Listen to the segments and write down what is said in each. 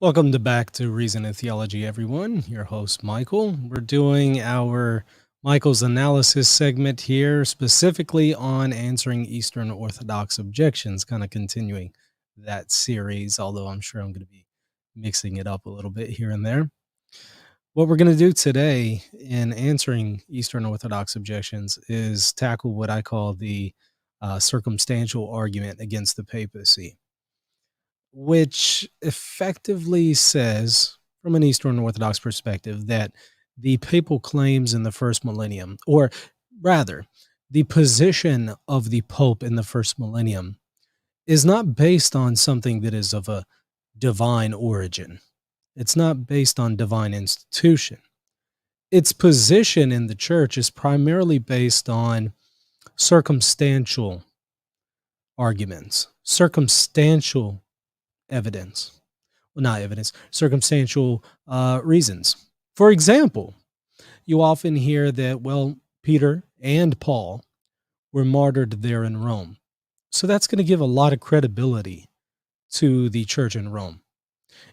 Welcome to Back to Reason and Theology, everyone. Your host, Michael. We're doing our Michael's analysis segment here, specifically on answering Eastern Orthodox objections, kind of continuing that series, although I'm sure I'm going to be mixing it up a little bit here and there. What we're going to do today in answering Eastern Orthodox objections is tackle what I call the circumstantial argument against the papacy, which effectively says, from an Eastern Orthodox perspective, that the papal claims in the first millennium, or rather, the position of the Pope in the first millennium, is not based on something that is of a divine origin. It's not based on divine institution. Its position in the church is primarily based on circumstantial arguments, circumstantial evidence. Well, not evidence, circumstantial reasons. For example, you often hear that, well, Peter and Paul were martyred there in Rome. So that's going to give a lot of credibility to the church in Rome.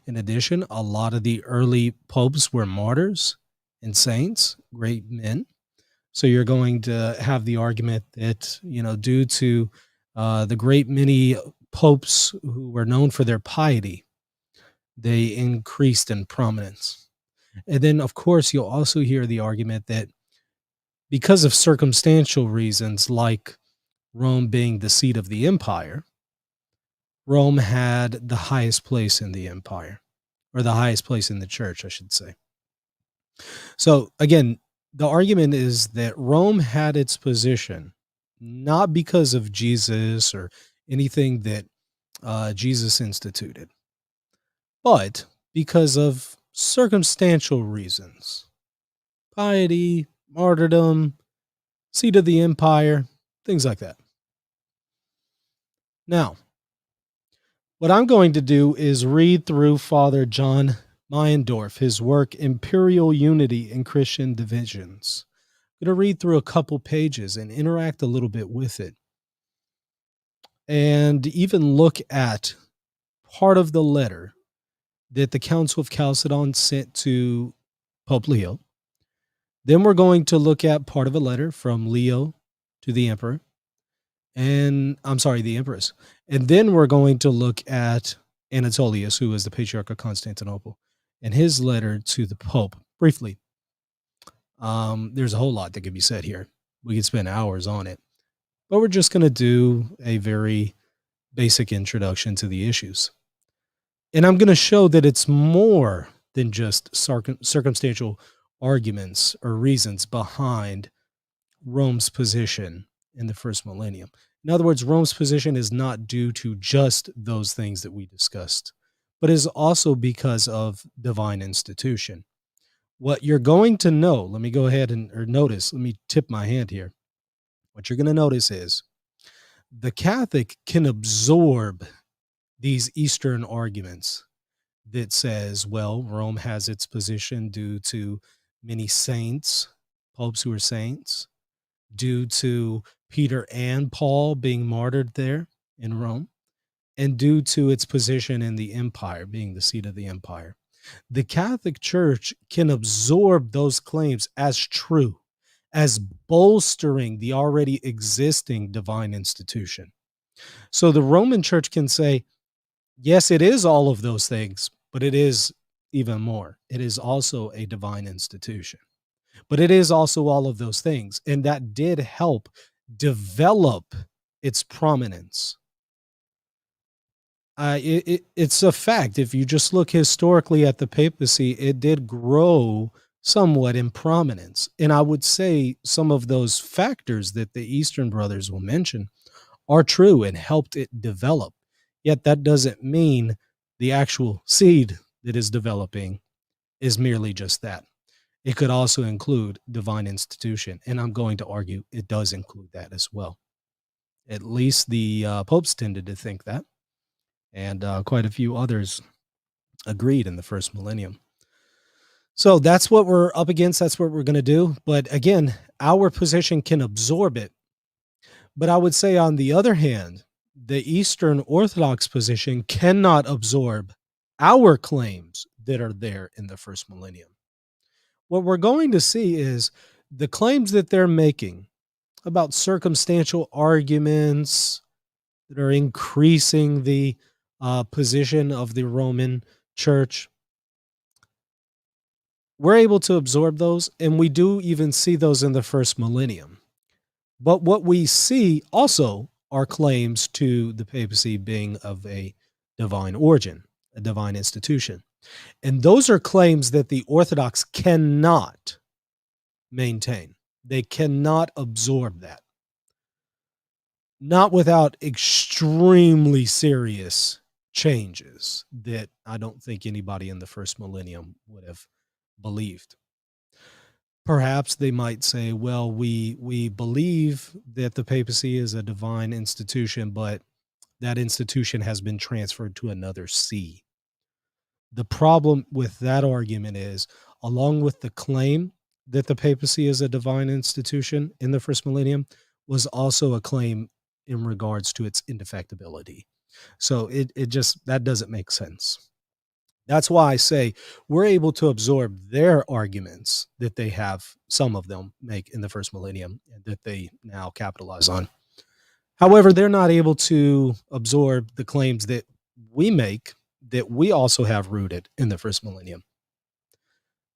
In addition, a lot of the early popes were martyrs and saints, great men. So you're going to have the argument that, due to the great many popes who were known for their piety, they increased in prominence. And then, of course, you'll also hear the argument that because of circumstantial reasons, like Rome being the seat of the empire, Rome had the highest place in the empire, or the highest place in the church, I should say. So, again, the argument is that Rome had its position not because of Jesus or anything that Jesus instituted, but because of circumstantial reasons: piety, martyrdom, seat of the empire, things like that. Now, what I'm going to do is read through Father John Meyendorff, his work, Imperial Unity in Christian Divisions. I'm going to read through a couple pages and interact a little bit with it, and even look at part of the letter that the Council of Chalcedon sent to Pope Leo. Then we're going to look at part of a letter from Leo to the emperor, the empress. And then we're going to look at Anatolius, who was the Patriarch of Constantinople, and his letter to the Pope. Briefly, there's a whole lot that could be said here. We could spend hours on it, but we're just going to do a very basic introduction to the issues. And I'm going to show that it's more than just circumstantial arguments or reasons behind Rome's position in the first millennium. In other words, Rome's position is not due to just those things that we discussed, but is also because of divine institution. What you're going to know, let me go ahead let me tip my hand here. What you're going to notice is the Catholic can absorb these Eastern arguments that says, well, Rome has its position due to many saints, popes who are saints, due to Peter and Paul being martyred there in Rome, and due to its position in the empire, being the seat of the empire. The Catholic Church can absorb those claims as true, as bolstering the already existing divine institution. So the Roman Church can say, yes, it is all of those things, but it is even more. It is also a divine institution, but it is also all of those things. And that did help develop its prominence. It's a fact. If you just look historically at the papacy, it did grow somewhat in prominence. And I would say some of those factors that the Eastern Brothers will mention are true and helped it develop. Yet that doesn't mean the actual seed that is developing is merely just that. It could also include divine institution, and I'm going to argue it does include that as well. At least the popes tended to think that, and quite a few others agreed in the first millennium. So that's what we're up against. That's what we're going to do. But again, our position can absorb it. But I would say, on the other hand, the Eastern Orthodox position cannot absorb our claims that are there in the first millennium. What we're going to see is the claims that they're making about circumstantial arguments that are increasing the position of the Roman church. We're able to absorb those, and we do even see those in the first millennium. But what we see also are claims to the papacy being of a divine origin, a divine institution. And those are claims that the Orthodox cannot maintain. They cannot absorb that. Not without extremely serious changes that I don't think anybody in the first millennium would have believed. Perhaps they might say, well, we believe that the papacy is a divine institution, but that institution has been transferred to another see. The problem with that argument is, along with the claim that the papacy is a divine institution in the first millennium, was also a claim in regards to its indefectibility. So it just, that doesn't make sense. That's why I say we're able to absorb their arguments that they have, some of them make in the first millennium, that they now capitalize on. However, they're not able to absorb the claims that we make that we also have rooted in the first millennium.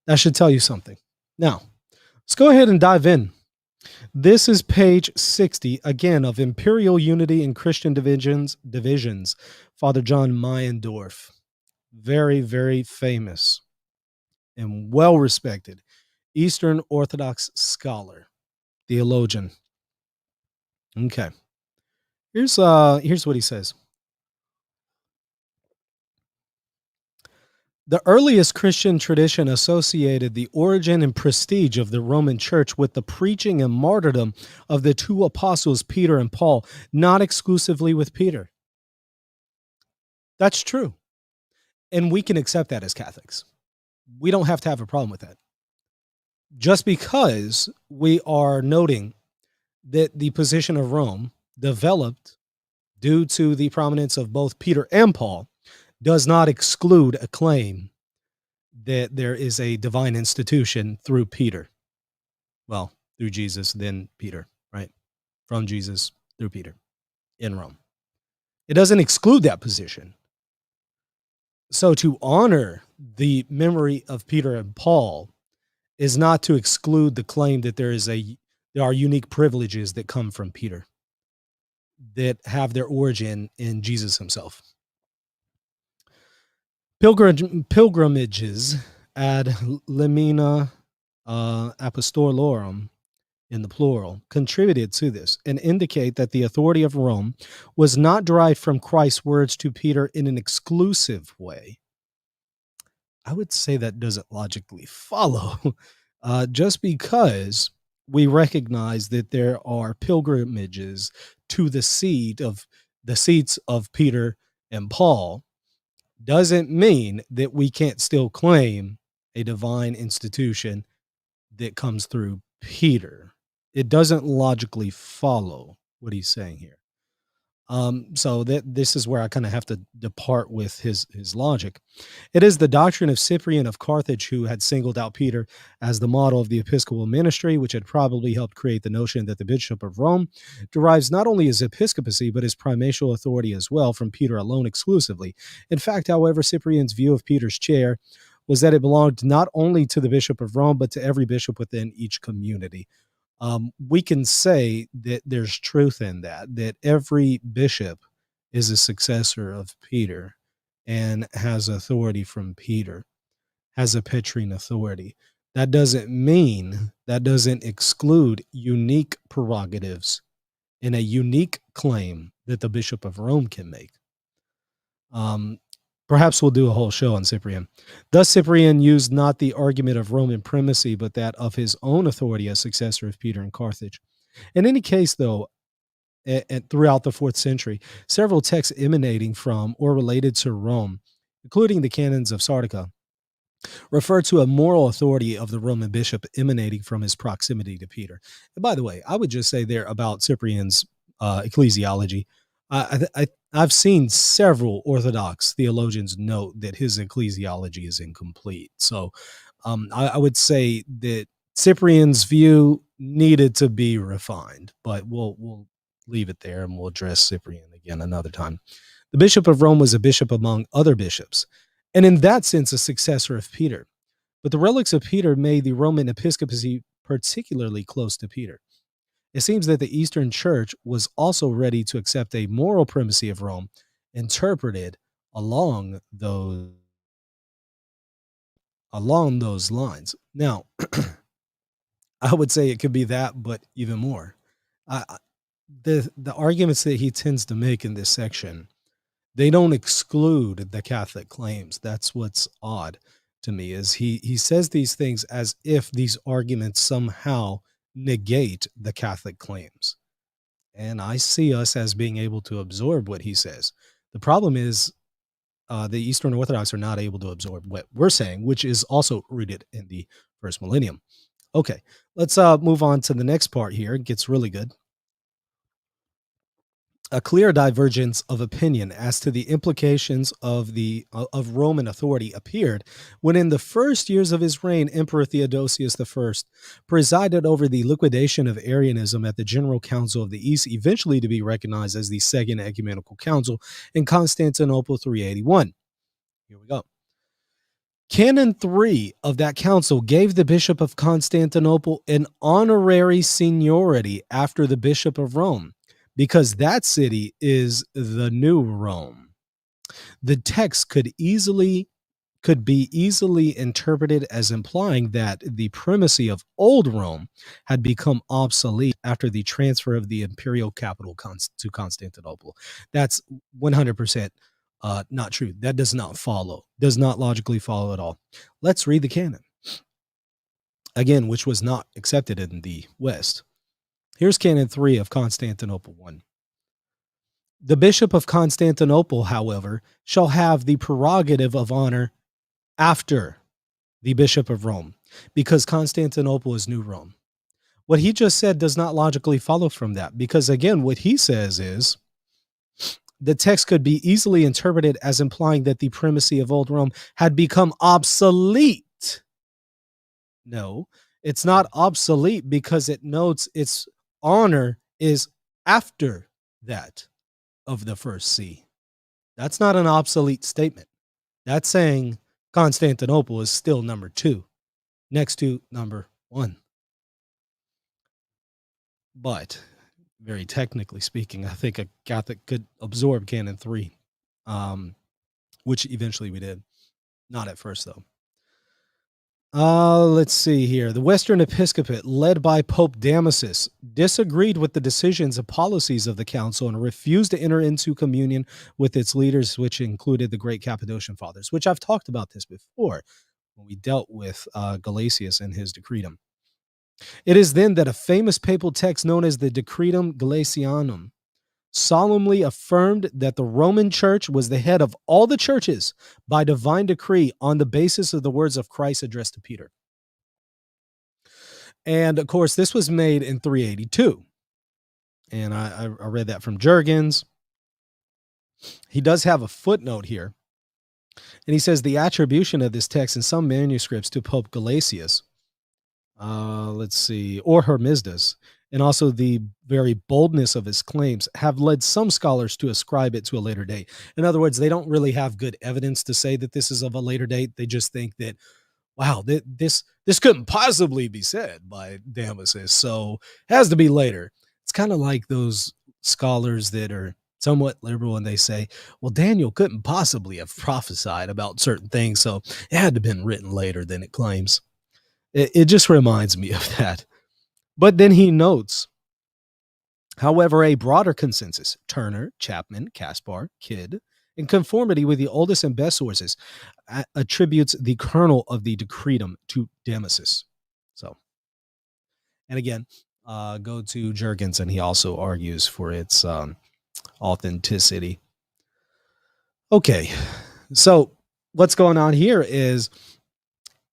That should tell you something. Now, let's go ahead and dive in. This is page 60, again, of Imperial Unity and Christian Divisions, Father John Meyendorff. Very, very famous and well-respected Eastern Orthodox scholar, theologian. Okay. Here's what he says. The earliest Christian tradition associated the origin and prestige of the Roman Church with the preaching and martyrdom of the two apostles, Peter and Paul, not exclusively with Peter. That's true. And we can accept that as Catholics. We don't have to have a problem with that. Just because we are noting that the position of Rome developed due to the prominence of both Peter and Paul does not exclude a claim that there is a divine institution through Peter. Well, through Jesus, then Peter, right? From Jesus through Peter in Rome. It doesn't exclude that position. So to honor the memory of Peter and Paul is not to exclude the claim that there are unique privileges that come from Peter that have their origin in Jesus himself. Pilgrimages ad limina apostolorum, in the plural, contributed to this and indicate that the authority of Rome was not derived from Christ's words to Peter in an exclusive way. I would say that doesn't logically follow. Just because we recognize that there are pilgrimages to the seats of Peter and Paul doesn't mean that we can't still claim a divine institution that comes through Peter. It doesn't logically follow what he's saying here. So this is where I kind of have to depart with his logic. It is the doctrine of Cyprian of Carthage, who had singled out Peter as the model of the episcopal ministry, which had probably helped create the notion that the Bishop of Rome derives not only his episcopacy, but his primatial authority as well from Peter alone exclusively. In fact, however, Cyprian's view of Peter's chair was that it belonged not only to the Bishop of Rome, but to every bishop within each community. We can say that there's truth in that every bishop is a successor of Peter and has authority from Peter, has a Petrine authority. That doesn't exclude unique prerogatives and a unique claim that the Bishop of Rome can make. Perhaps we'll do a whole show on Cyprian. Thus, Cyprian used not the argument of Roman primacy, but that of his own authority as successor of Peter in Carthage. In any case, though, throughout the 4th century, several texts emanating from or related to Rome, including the canons of Sardica, refer to a moral authority of the Roman bishop emanating from his proximity to Peter. And by the way, I would just say there about Cyprian's ecclesiology, I've seen several Orthodox theologians note that his ecclesiology is incomplete. So I would say that Cyprian's view needed to be refined, but we'll leave it there and we'll address Cyprian again another time. The Bishop of Rome was a bishop among other bishops, and in that sense, a successor of Peter. But the relics of Peter made the Roman episcopacy particularly close to Peter. It seems that the Eastern Church was also ready to accept a moral primacy of Rome, interpreted along those lines. Now, I would say it could be that, but even more. The arguments that he tends to make in this section, they don't exclude the Catholic claims. That's what's odd to me, is he says these things as if these arguments somehow negate the Catholic claims. And I see us as being able to absorb what he says. The problem is the Eastern Orthodox are not able to absorb what we're saying, which is also rooted in the first millennium. Okay, let's move on to the next part here. It gets really good. A clear divergence of opinion as to the implications of of Roman authority appeared when, in the first years of his reign, Emperor Theodosius I presided over the liquidation of Arianism at the General Council of the East, eventually to be recognized as the Second Ecumenical Council in Constantinople 381. Here we go. Canon 3 of that council gave the Bishop of Constantinople an honorary seniority after the Bishop of Rome, because that city is the new Rome. The text could be easily interpreted as implying that the primacy of old Rome had become obsolete after the transfer of the imperial capital to Constantinople. That's 100% not true. That does not logically follow at all. Let's read the canon again, which was not accepted in the West. Here's Canon 3 of Constantinople 1. The Bishop of Constantinople, however, shall have the prerogative of honor after the Bishop of Rome, because Constantinople is New Rome. What he just said does not logically follow from that, because again, what he says is the text could be easily interpreted as implying that the primacy of old Rome had become obsolete. No, it's not obsolete because it notes its honor is after that of the first see. That's not an obsolete statement. That's saying Constantinople is still number 2, next to number 1. But very technically speaking, I think a Catholic could absorb Canon 3, which eventually we did. Not at first, though. Let's see here. The Western Episcopate, led by Pope Damasus, disagreed with the decisions and policies of the council and refused to enter into communion with its leaders, which included the great Cappadocian Fathers, which I've talked about this before when we dealt with Gelasius and his Decretum. It is then that a famous papal text known as the Decretum Gelasianum solemnly affirmed that the Roman Church was the head of all the churches by divine decree on the basis of the words of Christ addressed to Peter. And of course, this was made in 382. And I read that from Jurgens. He does have a footnote here. And he says the attribution of this text in some manuscripts to Pope Gelasius, or Hermisdas, and also the very boldness of his claims have led some scholars to ascribe it to a later date. In other words, they don't really have good evidence to say that this is of a later date. They just think that, wow, this couldn't possibly be said by Damasus, so it has to be later. It's kind of like those scholars that are somewhat liberal and they say, well, Daniel couldn't possibly have prophesied about certain things, so it had to have been written later than it claims. It just reminds me of that. But then he notes, however, a broader consensus, Turner, Chapman, Caspar, Kidd, in conformity with the oldest and best sources, attributes the kernel of the Decretum to Damasus. So, and again, go to Jurgens, and he also argues for its authenticity. Okay, so what's going on here is,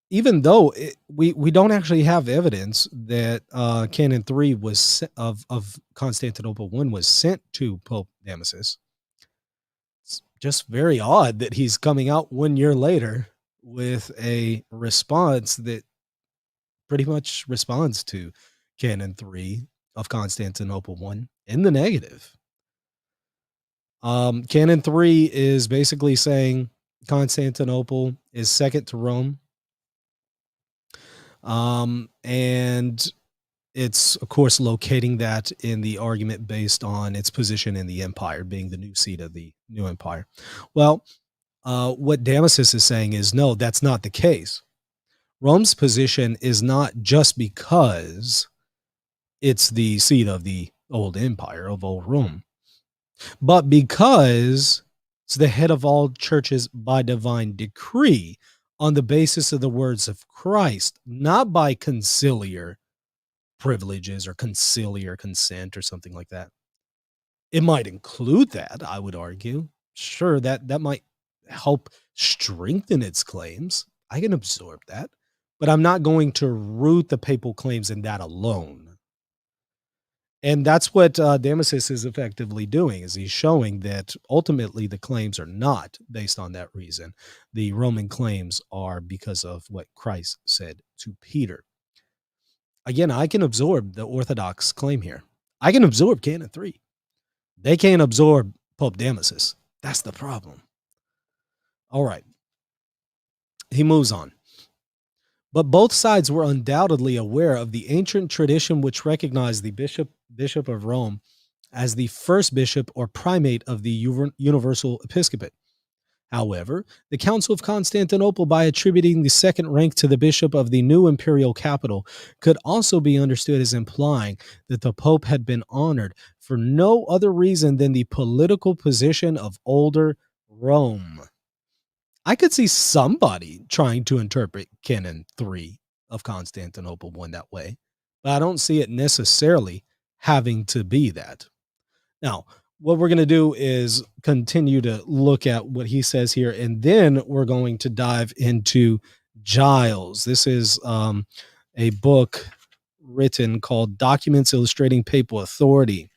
even though we don't actually have evidence that Canon 3 was of Constantinople 1 was sent to Pope Damasus. It's just very odd that he's coming out 1 year later with a response that pretty much responds to Canon 3 of Constantinople 1 in the negative. Canon 3 is basically saying Constantinople is second to Rome. And it's, of course, locating that in the argument based on its position in the empire, being the new seat of the new empire. Well, what Damasus is saying is, no, that's not the case. Rome's position is not just because it's the seat of the old empire, of old Rome, but because it's the head of all churches by divine decree on the basis of the words of Christ, not by conciliar privileges or conciliar consent or something like that. It might include that, I would argue. Sure, that might help strengthen its claims. I can absorb that, but I'm not going to root the papal claims in that alone. And that's what Damasus is effectively doing, is he's showing that ultimately the claims are not based on that reason. The Roman claims are because of what Christ said to Peter. Again, I can absorb the Orthodox claim here. I can absorb Canon 3. They can't absorb Pope Damasus. That's the problem. All right. He moves on. But both sides were undoubtedly aware of the ancient tradition which recognized the Bishop of Rome as the first bishop or primate of the universal episcopate. However, the Council of Constantinople, by attributing the second rank to the bishop of the new imperial capital, could also be understood as implying that the Pope had been honored for no other reason than the political position of older Rome. I could see somebody trying to interpret Canon 3 of Constantinople 1 that way, but I don't see it necessarily having to be that. Now, what we're going to do is continue to look at what he says here, and then we're going to dive into Giles. This is a book written called Documents Illustrating Papal Authority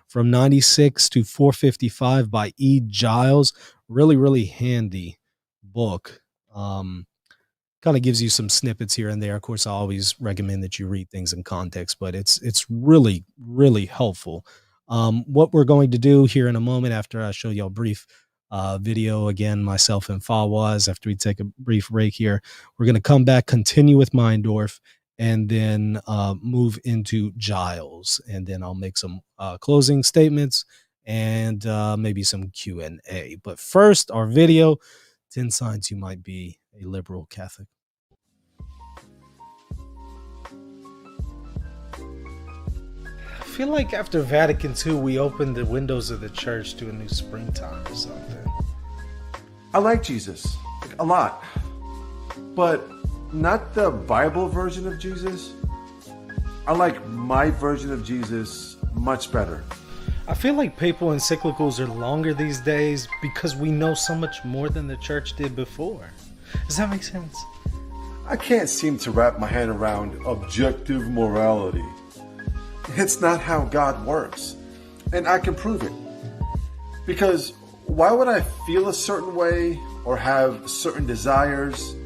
from 96 to 455 by E. Giles. Really, really handy book. Kind of gives you some snippets here and there. Of course, I always recommend that you read things in context, but it's really, really helpful. What we're going to do here in a moment, after I show you a brief video, again, myself and Fawaz, after we take a brief break here, we're going to come back, continue with Meindorf, and then move into Giles. And then I'll make some closing statements and maybe some Q&A. But first, our video, 10 Signs You Might Be a Liberal Catholic. I feel like after Vatican II, we opened the windows of the church to a new springtime or something. I like Jesus a lot, but not the Bible version of Jesus. I like my version of Jesus much better. I feel like papal encyclicals are longer these days because we know so much more than the church did before. Does that make sense? I can't seem to wrap my head around objective morality. It's not how God works, and I can prove it. Because why would I feel a certain way or have certain desires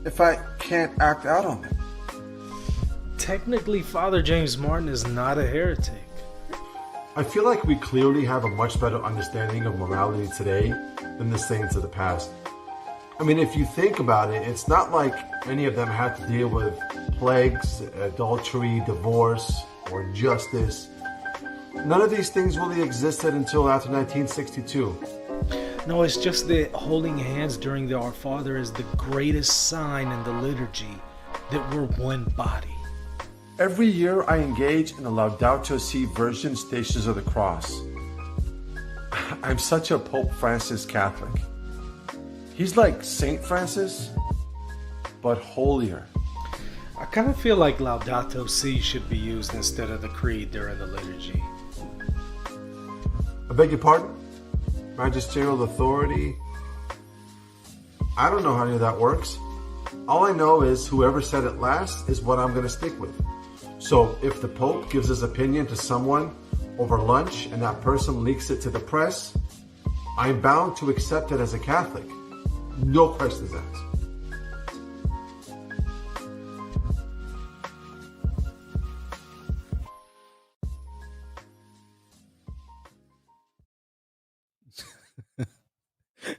if I can't act out on them? Technically, Father James Martin is not a heretic. I feel like we clearly have a much better understanding of morality today than the saints of the past. I mean, if you think about it, it's not like any of them had to deal with plagues, adultery, divorce, or justice. None of these things really existed until after 1962. No, it's just that holding hands during the Our Father is the greatest sign in the liturgy that we're one body. Every year I engage in the Laudato Si Virgin Stations of the Cross. I'm such a Pope Francis Catholic. He's like Saint Francis, but holier. I kind of feel like Laudato Si should be used instead of the creed during the liturgy. I beg your pardon? Magisterial authority? I don't know how any of that works. All I know is whoever said it last is what I'm going to stick with. So if the Pope gives his opinion to someone over lunch and that person leaks it to the press, I'm bound to accept it as a Catholic. No questions asked.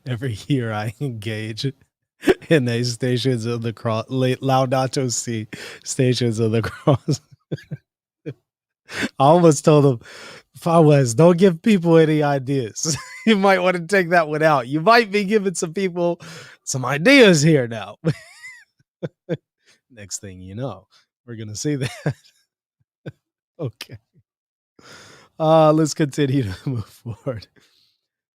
Every year I engage in these stations of the cross, Laudato Si, stations of the cross. I almost told them, if I was, don't give people any ideas. You might want to take that one out. You might be giving some people some ideas here now. Next thing you know, we're going to see that. Okay. Let's continue to move forward.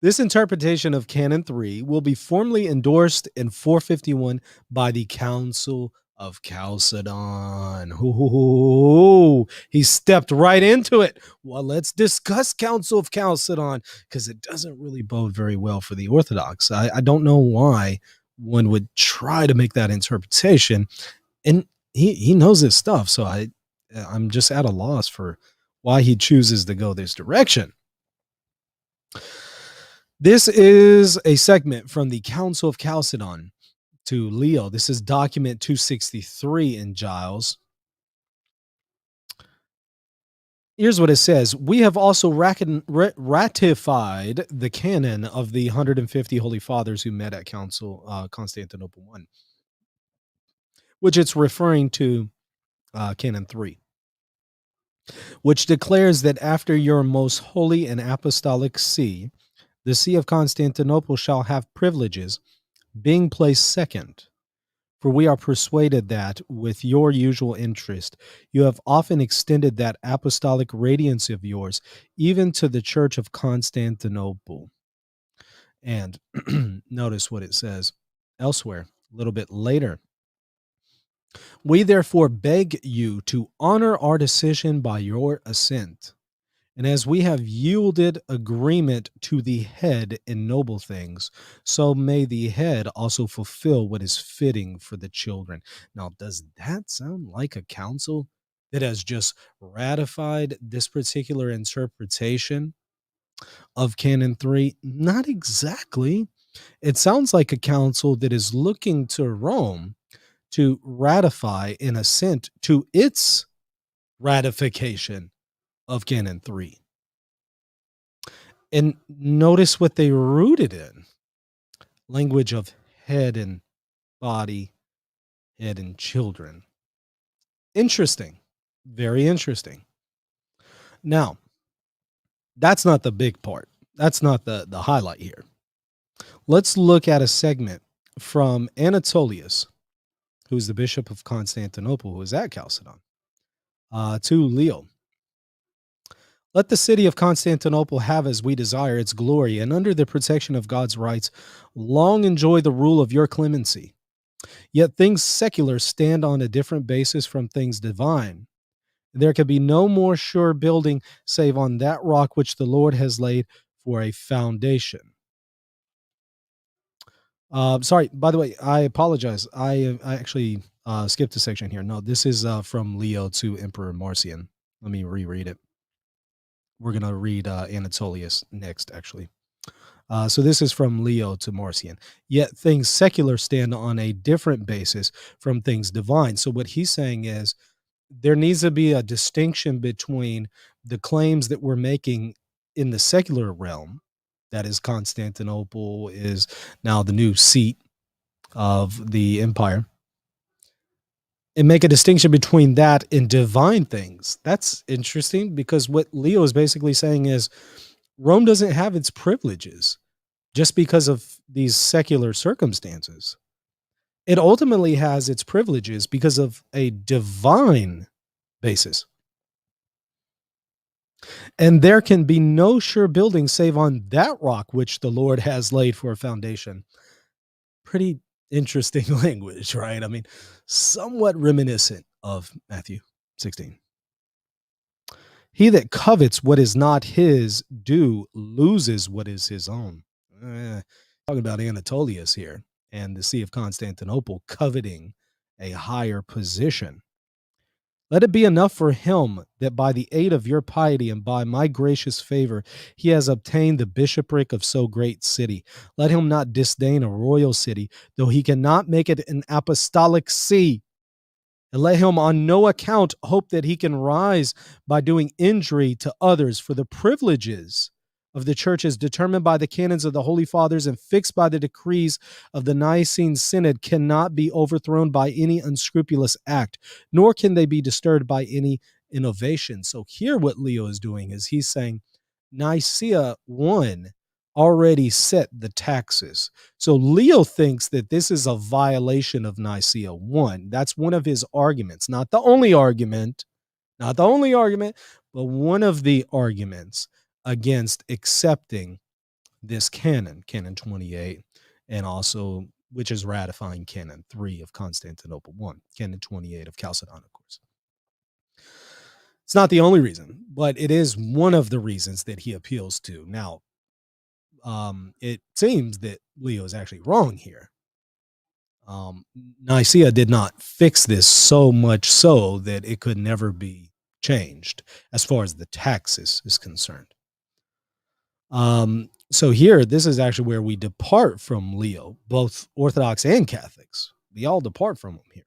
This interpretation of Canon 3 will be formally endorsed in 451 by the Council of Chalcedon. Ooh, he stepped right into it. Well, let's discuss Council of Chalcedon, because it doesn't really bode very well for the Orthodox. I don't know why one would try to make that interpretation. And he knows his stuff, so I'm just at a loss for why he chooses to go this direction. This is a segment from the Council of Chalcedon to Leo. This is document 263 in Giles. Here's what it says. We have also ratified the canon of the 150 Holy Fathers who met at Council Constantinople I, which it's referring to Canon 3, which declares that after your most holy and apostolic see, the See of Constantinople shall have privileges, being placed second. For we are persuaded that, with your usual interest, you have often extended that apostolic radiance of yours, even to the Church of Constantinople. And notice what it says elsewhere, a little bit later. We therefore beg you to honor our decision by your assent. And as we have yielded agreement to the head in noble things, so may the head also fulfill what is fitting for the children. Now, does that sound like a council that has just ratified this particular interpretation of Canon 3? Not exactly. It sounds like a council that is looking to Rome to ratify and assent to its ratification of Canon 3. And notice what they rooted in. Language of head and body, head and children. Interesting. Very interesting. Now, that's not the big part. That's not the highlight here. Let's look at a segment from Anatolius, who's the Bishop of Constantinople, who is at Chalcedon, to Leo. Let the city of Constantinople have as we desire its glory, and under the protection of God's rights, long enjoy the rule of your clemency. Yet things secular stand on a different basis from things divine. There can be no more sure building save on that rock which the Lord has laid for a foundation. Sorry, by the way, I apologize. I actually skipped a section here. No, this is from Leo to Emperor Marcion. Let me reread it. We're going to read Anatolius next, actually. So this is from Leo to Marcion. Yet things secular stand on a different basis from things divine. So what he's saying is there needs to be a distinction between the claims that we're making in the secular realm, that is Constantinople is now the new seat of the empire, and make a distinction between that and divine things. That's interesting, because what Leo is basically saying is Rome doesn't have its privileges just because of these secular circumstances. It ultimately has its privileges because of a divine basis. And there can be no sure building save on that rock which the Lord has laid for a foundation. Pretty interesting language, right? I mean, somewhat reminiscent of Matthew 16. He that covets what is not his due loses what is his own. Talking about Anatolius here and the See of Constantinople coveting a higher position. Let it be enough for him that by the aid of your piety and by my gracious favor, he has obtained the bishopric of so great city. Let him not disdain a royal city, though he cannot make it an apostolic see. And let him on no account hope that he can rise by doing injury to others, for the privileges of the church is determined by the canons of the Holy Fathers and fixed by the decrees of the Nicene Synod cannot be overthrown by any unscrupulous act, nor can they be disturbed by any innovation. So here what Leo is doing is he's saying Nicaea 1 already set the taxes. So Leo thinks that this is a violation of Nicaea 1. That's one of his arguments, not the only argument, but one of the arguments against accepting this canon, Canon 28, and also which is ratifying Canon 3 of Constantinople 1, Canon 28 of Chalcedon, of course. It's not the only reason, but it is one of the reasons that he appeals to. Now, it seems that Leo is actually wrong here. Nicaea did not fix this so much so that it could never be changed as far as the taxes is concerned. So here, this is actually where we depart from Leo, both Orthodox and Catholics. We all depart from him here.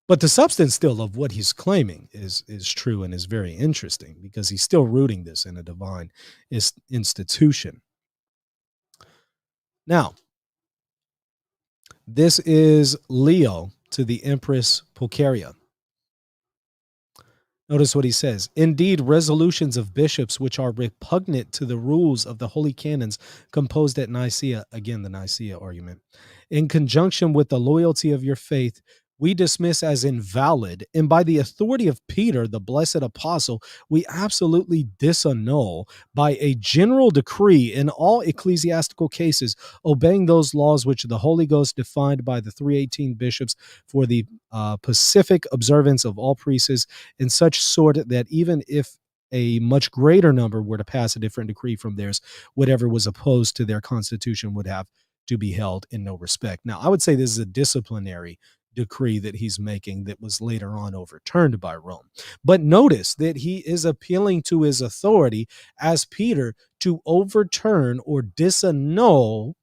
But the substance still of what he's claiming is true and is very interesting because he's still rooting this in a divine institution. Now, this is Leo to the Empress Pulcheria. Notice what he says. Indeed, resolutions of bishops which are repugnant to the rules of the holy canons composed at Nicaea, again, the Nicaea argument, in conjunction with the loyalty of your faith, we dismiss as invalid, and by the authority of Peter, the blessed apostle, we absolutely disannul by a general decree in all ecclesiastical cases, obeying those laws which the Holy Ghost defined by the 318 bishops for the pacific observance of all priests in such sort that even if a much greater number were to pass a different decree from theirs, whatever was opposed to their constitution would have to be held in no respect. Now, I would say this is a disciplinary decree that he's making that was later on overturned by Rome. But notice that he is appealing to his authority as Peter to overturn or disannul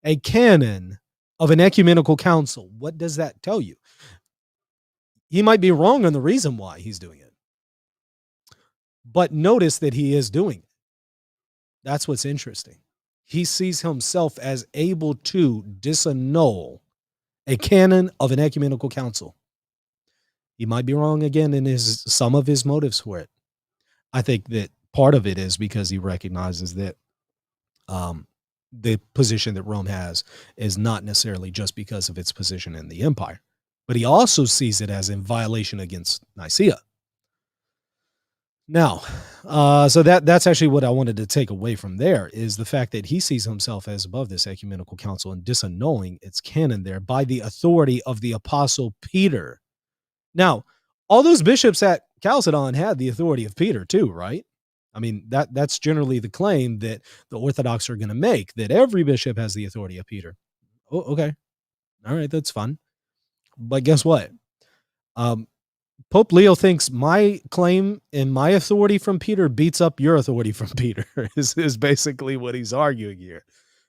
a canon of an ecumenical council. What does that tell you? He might be wrong on the reason why he's doing it. But notice that he is doing it. That's what's interesting. He sees himself as able to disannul a canon of an ecumenical council. He might be wrong again in some of his motives for it. I think that part of it is because he recognizes that the position that Rome has is not necessarily just because of its position in the empire, but he also sees it as in violation against Nicaea. Now, so that's actually what I wanted to take away from there is the fact that he sees himself as above this ecumenical council and disannulling its canon there by the authority of the apostle Peter. Now, all those bishops at Chalcedon had the authority of Peter too, right? I mean, that's generally the claim that the Orthodox are going to make, that every bishop has the authority of Peter. Oh, okay. All right, that's fun. But guess what? Pope Leo thinks my claim and my authority from Peter beats up your authority from Peter is basically what he's arguing here.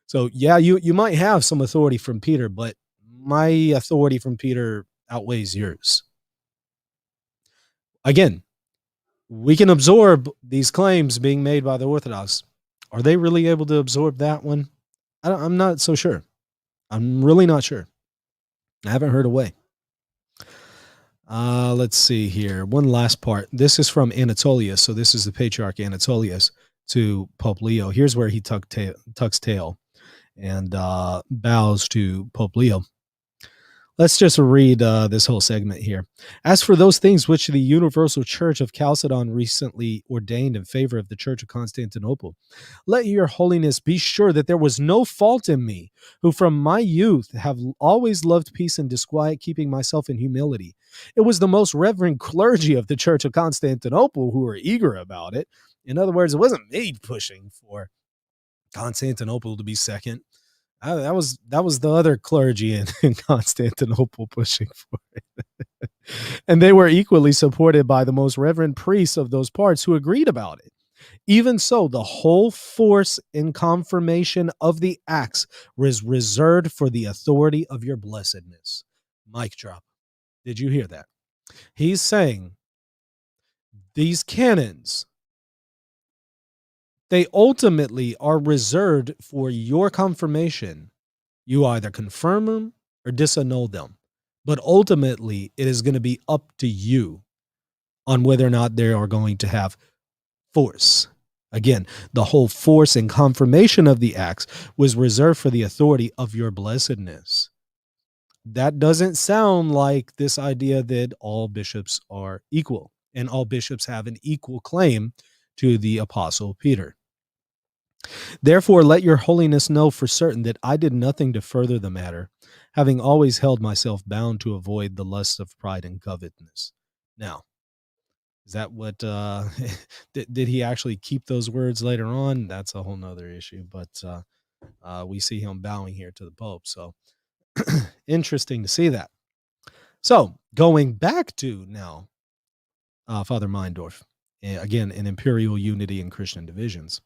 So yeah, you might have some authority from Peter, but my authority from Peter outweighs yours. Again, we can absorb these claims being made by the Orthodox. Are they really able to absorb that one? I'm not so sure. I'm really not sure. I haven't heard a way. Let's see here. One last part. This is from Anatolius. So this is the Patriarch Anatolius to Pope Leo. Here's where he tucks tail and bows to Pope Leo. Let's just read this whole segment here. As for those things which the Universal Church of Chalcedon recently ordained in favor of the Church of Constantinople, let your holiness be sure that there was no fault in me, who from my youth have always loved peace and disquiet, keeping myself in humility. It was the most reverend clergy of the Church of Constantinople who were eager about it. In other words, it wasn't me pushing for Constantinople to be second. That was the other clergy in Constantinople pushing for it. And they were equally supported by the most reverend priests of those parts who agreed about it. Even so, the whole force and confirmation of the acts was reserved for the authority of your blessedness. Mic drop. Did you hear that? He's saying these canons, they ultimately are reserved for your confirmation. You either confirm them or disannul them. But ultimately, it is going to be up to you on whether or not they are going to have force. Again, the whole force and confirmation of the acts was reserved for the authority of your blessedness. That doesn't sound like this idea that all bishops are equal and all bishops have an equal claim to the Apostle Peter. Therefore, let your holiness know for certain that I did nothing to further the matter, having always held myself bound to avoid the lusts of pride and covetousness. Now, is that what did he actually keep those words later on? That's a whole nother issue, but we see him bowing here to the Pope. So interesting to see that. So going back to now Father Meindorf, again, in Imperial Unity and Christian Divisions.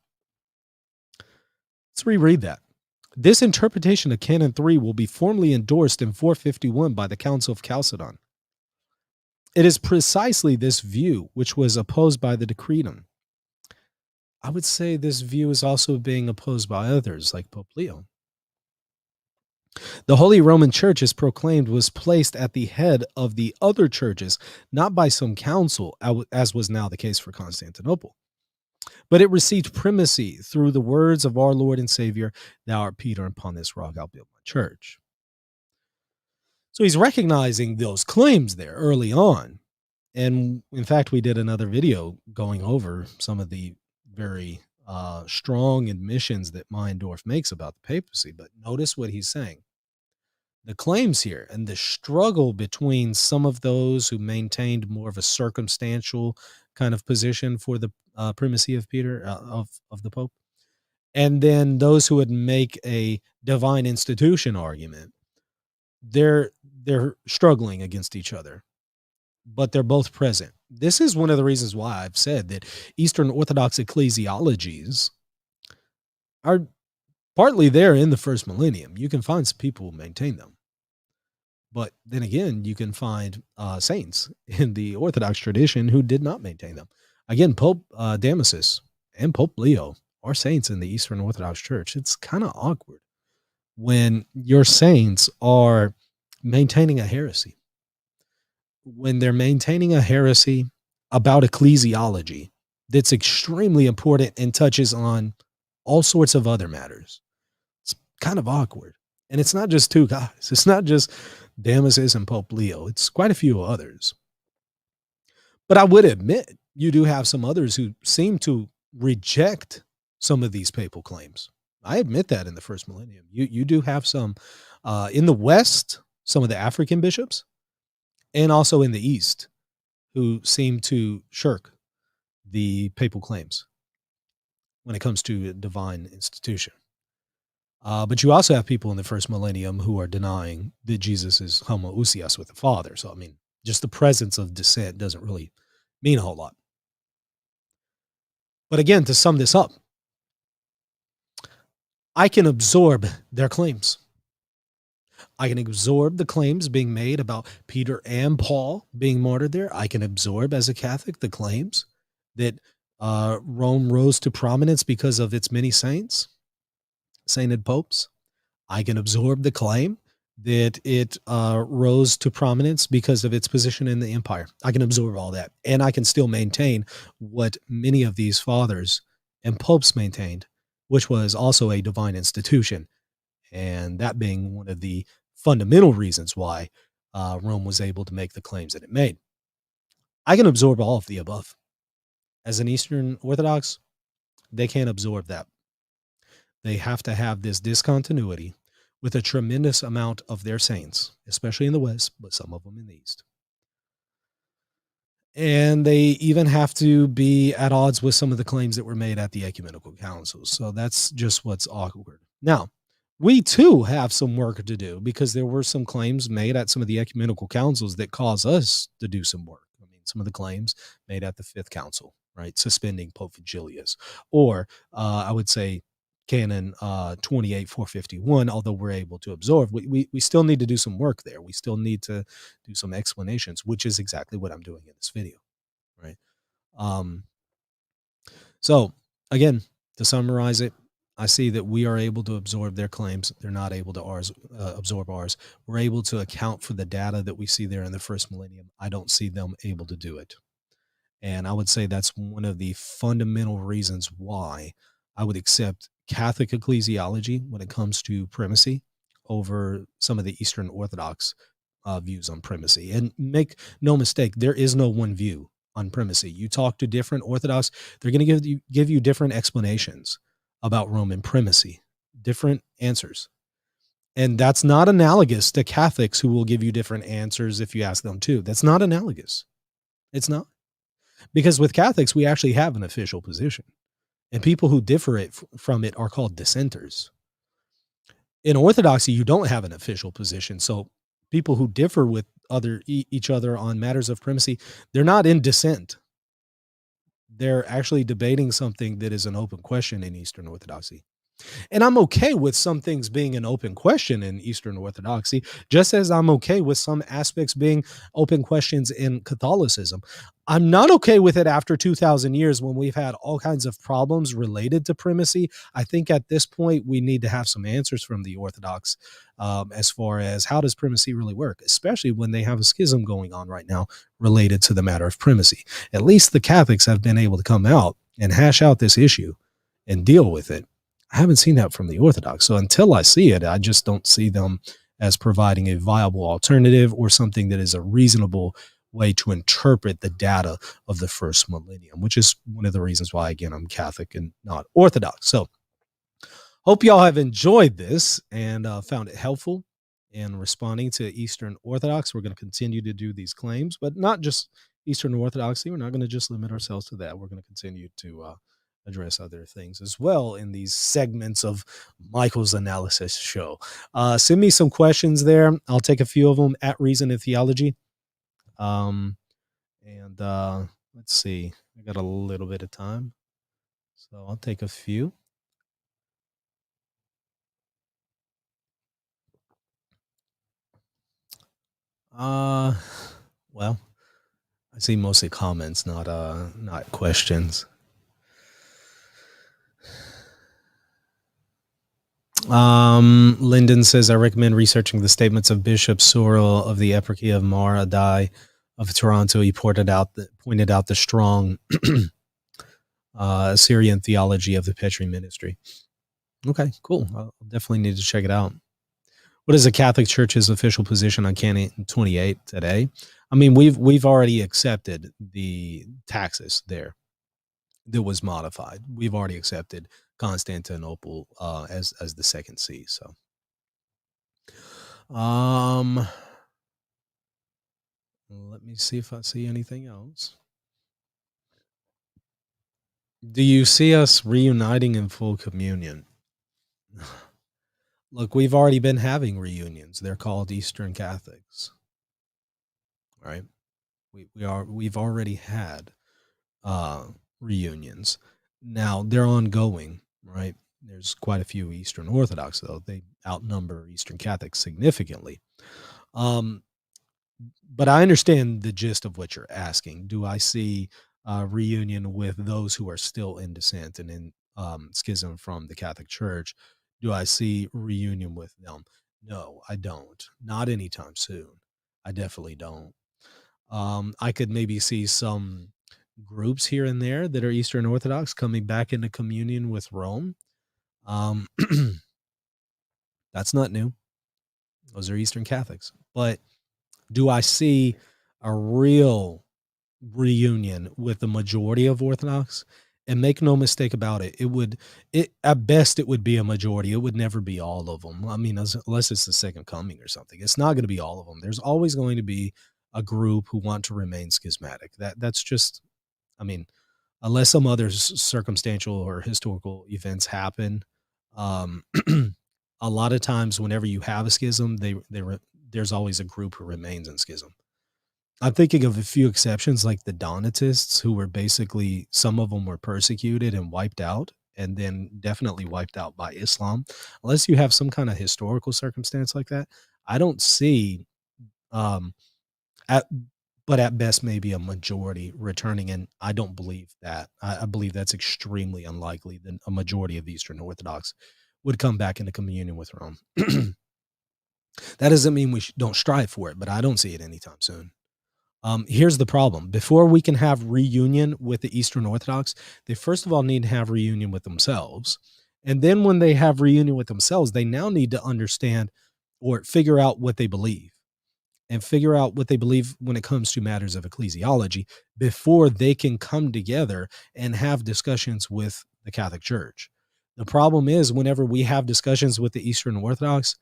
Let's reread that. This interpretation of Canon 3 will be formally endorsed in 451 by the Council of Chalcedon. It is precisely this view which was opposed by the Decretum. I would say this view is also being opposed by others, like Pope Leo. The Holy Roman Church, as proclaimed, was placed at the head of the other churches, not by some council, as was now the case for Constantinople, but it received primacy through the words of our Lord and Savior, "Thou art Peter, and upon this rock I'll build my church." So he's recognizing those claims there early on. And in fact, we did another video going over some of the very strong admissions that Meindorf makes about the papacy. But notice what he's saying. The claims here and the struggle between some of those who maintained more of a circumstantial kind of position for the primacy of Peter, of the Pope, and then those who would make a divine institution argument, they're struggling against each other, but they're both present. This is one of the reasons why I've said that Eastern Orthodox ecclesiologies are partly there in the first millennium. You can find some people who maintain them. But then again, you can find saints in the Orthodox tradition who did not maintain them. Again, Pope Damasus and Pope Leo are saints in the Eastern Orthodox Church. It's kind of awkward when your saints are maintaining a heresy. When they're maintaining a heresy about ecclesiology that's extremely important and touches on all sorts of other matters. It's kind of awkward. And it's not just two guys. It's not just Damasus and Pope Leo. It's quite a few others. But I would admit you do have some others who seem to reject some of these papal claims. I admit that in the first millennium. You do have some in the West, some of the African bishops, and also in the East, who seem to shirk the papal claims when it comes to a divine institution. But you also have people in the first millennium who are denying that Jesus is homoousios with the Father. So, I mean, just the presence of dissent doesn't really mean a whole lot. But again, to sum this up, I can absorb their claims. I can absorb the claims being made about Peter and Paul being martyred there. I can absorb, as a Catholic, the claims that Rome rose to prominence because of its many saints, sainted popes. I can absorb the claim that it rose to prominence because of its position in the empire. I can absorb all that. And I can still maintain what many of these fathers and popes maintained, which was also a divine institution. And that being one of the fundamental reasons why Rome was able to make the claims that it made. I can absorb all of the above. As an Eastern Orthodox, they can't absorb that. They have to have this discontinuity with a tremendous amount of their saints, especially in the West, but some of them in the East. And they even have to be at odds with some of the claims that were made at the ecumenical councils. So that's just what's awkward. Now, we too have some work to do because there were some claims made at some of the ecumenical councils that cause us to do some work. I mean, some of the claims made at the Fifth Council, right, suspending Pope Vigilius, or I would say Canon 28:451. Although we're able to absorb, we still need to do some work there. We still need to do some explanations, which is exactly what I'm doing in this video, right? Um, so again, to summarize it, I see that we are able to absorb their claims. They're not able to absorb ours. We're able to account for the data that we see there in the first millennium. I don't see them able to do it. And I would say that's one of the fundamental reasons why I would accept Catholic ecclesiology when it comes to primacy over some of the Eastern Orthodox views on primacy. And make no mistake, there is no one view on primacy. You talk to different Orthodox, they're going to give you different explanations about Roman primacy, different answers. And that's not analogous to Catholics who will give you different answers if you ask them to. That's not analogous. It's not. Because with Catholics, we actually have an official position, and people who differ from it are called dissenters. In Orthodoxy, you don't have an official position. So people who differ with each other on matters of primacy, they're not in dissent. They're actually debating something that is an open question in Eastern Orthodoxy. And I'm okay with some things being an open question in Eastern Orthodoxy, just as I'm okay with some aspects being open questions in Catholicism. I'm not okay with it after 2,000 years when we've had all kinds of problems related to primacy. I think at this point, we need to have some answers from the Orthodox as far as how does primacy really work, especially when they have a schism going on right now related to the matter of primacy. At least the Catholics have been able to come out and hash out this issue and deal with it. I haven't seen that from the Orthodox. So until I see it, I just don't see them as providing a viable alternative or something that is a reasonable way to interpret the data of the first millennium, which is one of the reasons why, again, I'm Catholic and not Orthodox. So hope y'all have enjoyed this and found it helpful in responding to Eastern Orthodox. We're going to continue to do these claims, but not just Eastern Orthodoxy. We're not going to just limit ourselves to that. We're going to continue to address other things as well in these segments of Michael's Analysis Show. Send me some questions there. I'll take a few of them at Reason and Theology. And let's see. I got a little bit of time, so I'll take a few. Well, I see mostly comments, not questions. Lyndon says, I recommend researching the statements of Bishop Sorrell of the Eparchy of Maradai of Toronto. He pointed out the strong Syrian theology of the Petri ministry. Okay, cool. I'll definitely need to check it out. What is the Catholic Church's official position on Canon 28 today? I mean, we've already accepted the taxes there that was modified. We've already accepted Constantinople as the second see. So, let me see if I see anything else. Do you see us reuniting in full communion? Look, we've already been having reunions. They're called Eastern Catholics, right? We've already had reunions. Now they're ongoing, right? There's quite a few Eastern Orthodox, though. They outnumber Eastern Catholics significantly. But I understand the gist of what you're asking. Do I see reunion with those who are still in dissent and in schism from the Catholic Church? Do I see reunion with them? No, I don't. Not anytime soon. I definitely don't. I could maybe see some groups here and there that are Eastern Orthodox coming back into communion with Rome. That's not new. Those are Eastern Catholics. But do I see a real reunion with the majority of Orthodox? And make no mistake about it, at best it would be a majority. It would never be all of them. I mean, unless it's the second coming or something. It's not going to be all of them. There's always going to be a group who want to remain schismatic. That's just, I mean, unless some other circumstantial or historical events happen, a lot of times whenever you have a schism, there's always a group who remains in schism. I'm thinking of a few exceptions, like the Donatists, who were basically some of them were persecuted and wiped out, and then definitely wiped out by Islam. Unless you have some kind of historical circumstance like that, I don't see, um, at but at best maybe a majority returning, and I don't believe that. I believe that's extremely unlikely that a majority of Eastern Orthodox would come back into communion with Rome. That doesn't mean we don't strive for it, but I don't see it anytime soon. Here's the problem. Before we can have reunion with the Eastern Orthodox, they first of all need to have reunion with themselves. And then when they have reunion with themselves, they now need to understand or figure out what they believe and figure out what they believe when it comes to matters of ecclesiology before they can come together and have discussions with the Catholic Church. The problem is whenever we have discussions with the Eastern Orthodox,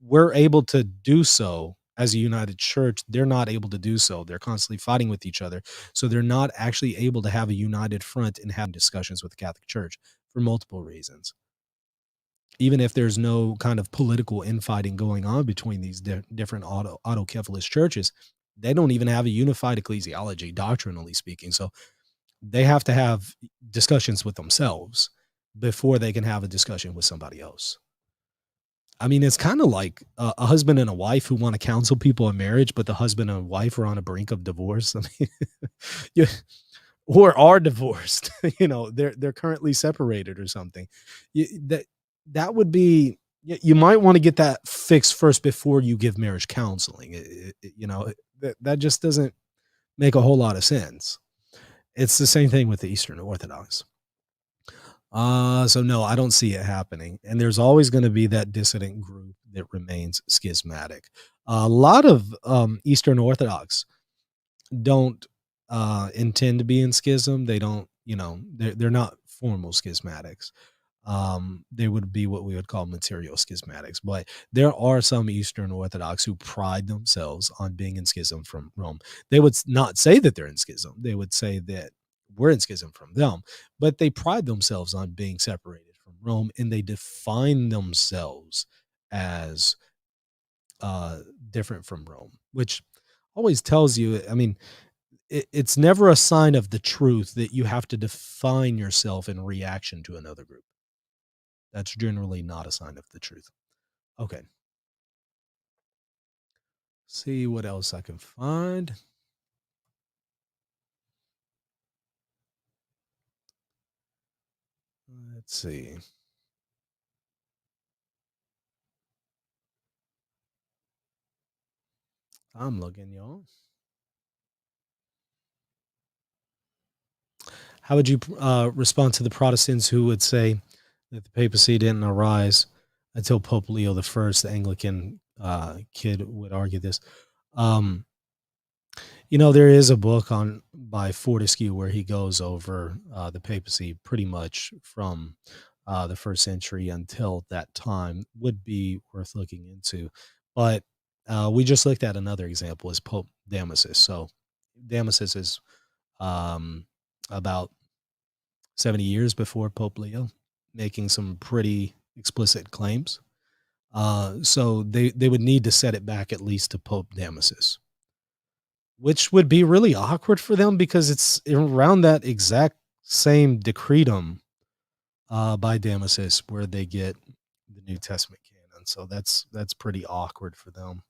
we're able to do so as a united church. They're not able to do so. They're constantly fighting with each other. So they're not actually able to have a united front and have discussions with the Catholic Church for multiple reasons. Even if there's no kind of political infighting going on between these different autocephalous churches, they don't even have a unified ecclesiology, doctrinally speaking. So they have to have discussions with themselves before they can have a discussion with somebody else. I mean, it's kind of like a husband and a wife who want to counsel people in marriage, but the husband and wife are on a brink of divorce. I mean, yeah, or are divorced. They're currently separated or something. That would be. You might want to get that fixed first before you give marriage counseling. That just doesn't make a whole lot of sense. It's the same thing with the Eastern Orthodox. So no, I don't see it happening. And there's always going to be that dissident group that remains schismatic. A lot of Eastern Orthodox don't intend to be in schism. They don't, they're not formal schismatics. They would be what we would call material schismatics. But there are some Eastern Orthodox who pride themselves on being in schism from Rome. They would not say that they're in schism. They would say that we're in schism from them, but they pride themselves on being separated from Rome, and they define themselves as different from Rome, which always tells you, I mean, it's never a sign of the truth that you have to define yourself in reaction to another group. That's generally not a sign of the truth. Okay. See what else I can find. Let's see. I'm looking, y'all. How would you respond to the Protestants who would say that the papacy didn't arise until Pope Leo the First? The Anglican kid would argue this. There is a book by Fortescue where he goes over the papacy pretty much from the first century until that time. Would be worth looking into. But we just looked at another example as Pope Damasus. So Damasus is about 70 years before Pope Leo, making some pretty explicit claims. So they would need to set it back at least to Pope Damasus, which would be really awkward for them because it's around that exact same decretum by Damasus where they get the New Testament canon. So that's pretty awkward for them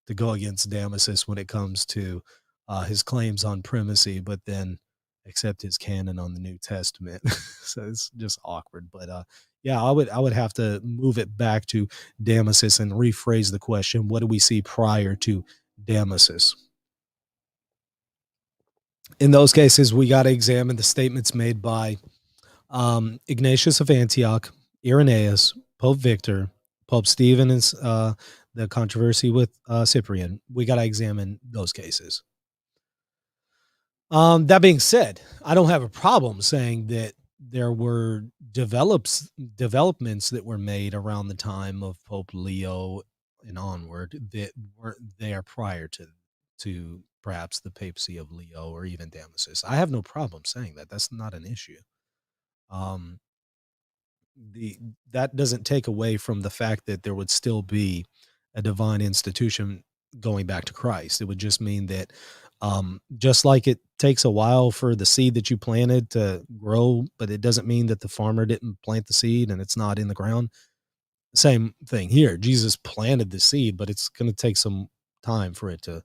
to go against Damasus when it comes to his claims on primacy, but then accept his canon on the New Testament. So it's just awkward. But yeah, I would have to move it back to Damasus and rephrase the question: what do we see prior to Damasus? In those cases, we got to examine the statements made by Ignatius of Antioch, Irenaeus, Pope Victor, Pope Stephen, and the controversy with Cyprian. We got to examine those cases. That being said, I don't have a problem saying that there were developments that were made around the time of Pope Leo and onward that weren't there prior to perhaps the papacy of Leo or even Damasus. I have no problem saying that. That's not an issue. Um, the that doesn't take away from the fact that there would still be a divine institution going back to Christ. It would just mean that just like it takes a while for the seed that you planted to grow, but it doesn't mean that the farmer didn't plant the seed and it's not in the ground. Same thing here. Jesus planted the seed, but it's going to take some time for it to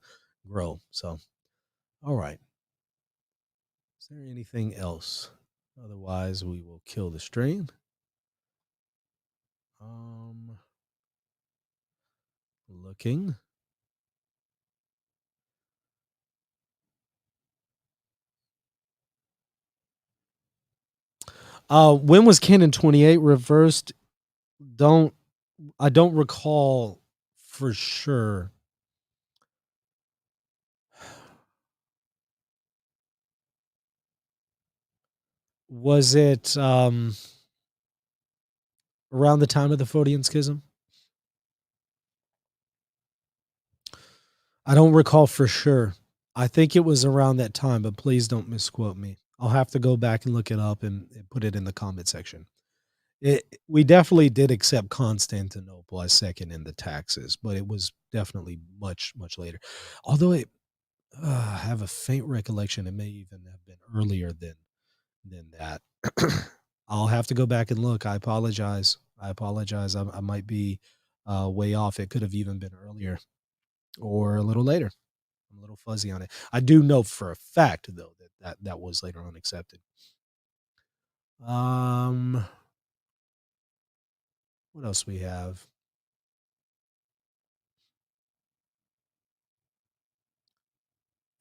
grow. So, all right. Is there anything else? Otherwise, we will kill the stream. Looking. When was Canon 28 reversed? I don't recall for sure. Was it around the time of the Photian Schism? I don't recall for sure. I think it was around that time, but please don't misquote me. I'll have to go back and look it up and put it in the comment section. We definitely did accept Constantinople as second in the taxes, but it was definitely much, much later. Although I have a faint recollection, it may even have been earlier than that. I'll have to go back and look. I apologize. I might be way off. It could have even been earlier or a little later. I'm a little fuzzy on it. I do know for a fact, though, that was later on accepted. What else we have?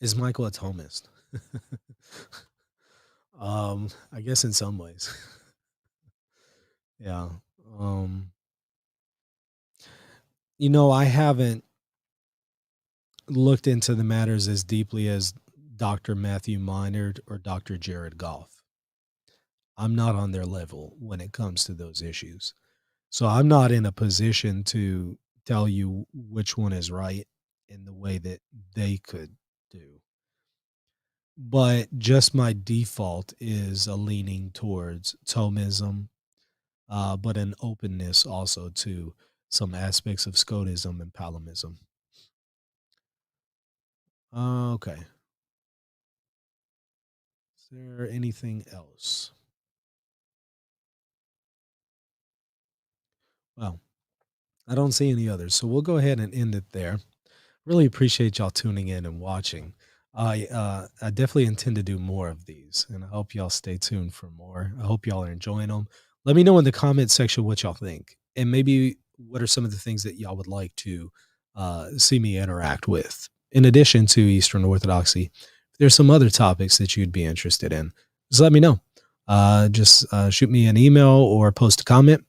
Is Michael a Thomist? I guess in some ways. Yeah. I haven't looked into the matters as deeply as Dr. Matthew Minard or Dr. Jared Goff. I'm not on their level when it comes to those issues. So I'm not in a position to tell you which one is right in the way that they could do. But just my default is a leaning towards Thomism, but an openness also to some aspects of Scotism and Palomism. Okay. Is there anything else? Well, I don't see any others, so we'll go ahead and end it there. Really appreciate y'all tuning in and watching. I definitely intend to do more of these, and I hope y'all stay tuned for more. I hope y'all are enjoying them. Let me know in the comment section what y'all think, and maybe what are some of the things that y'all would like to see me interact with. In addition to Eastern Orthodoxy, if there's some other topics that you'd be interested in, just let me know. Just shoot me an email or post a comment.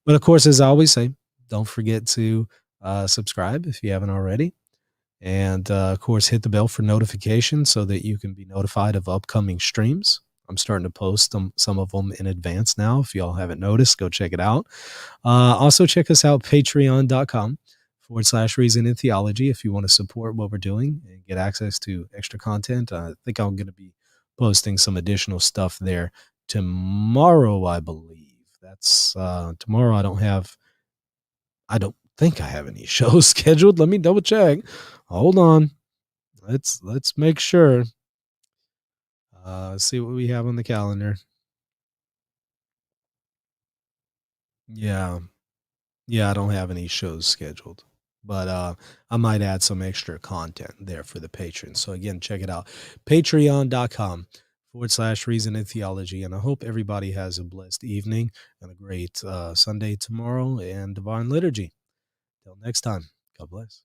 But of course, as I always say, don't forget to subscribe if you haven't already. And of course, hit the bell for notifications so that you can be notified of upcoming streams. I'm starting to post some of them in advance now. If y'all haven't noticed, go check it out. Also, check us out, patreon.com/Reason in Theology, if you want to support what we're doing and get access to extra content. I think I'm going to be posting some additional stuff there tomorrow, I believe. That's tomorrow. I don't think I have any shows scheduled. Let me double check. Hold on. Let's make sure. See what we have on the calendar. Yeah. Yeah, I don't have any shows scheduled. But I might add some extra content there for the patrons. So again, check it out. Patreon.com/Reason in Theology. And I hope everybody has a blessed evening and a great Sunday tomorrow and Divine Liturgy. Till next time, God bless.